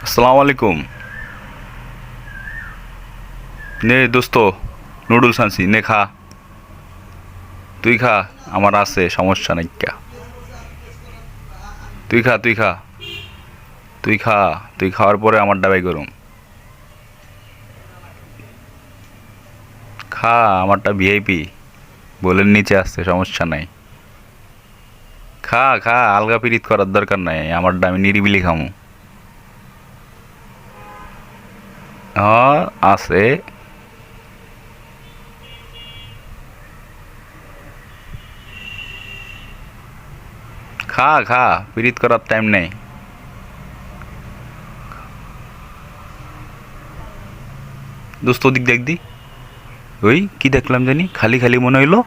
আসসালামু আলাইকুম। নে দোস্ত, নুডলস আনছি, নে খা। তুই খা, আমার আছে, সমস্যা নাই কা। তুই খা, তুই খা, তুই খা। তুই খাওয়ার পরে আমার ডাবাই গরম। খা, আমারটা ভিআইপি, বলের নিচে আসছে, সমস্যা নাই। খা খা, আলগা পিরিত করার দরকার নাই, আমারটা আমি নিরিবিলি খামু। হ্যাঁ, আছে। খা খা, পিরিত করার টাইম নেই। দোস্ত ওদিক দেখ দি। ওই কি দেখলাম জানি, খালি খালি মনে হইলো।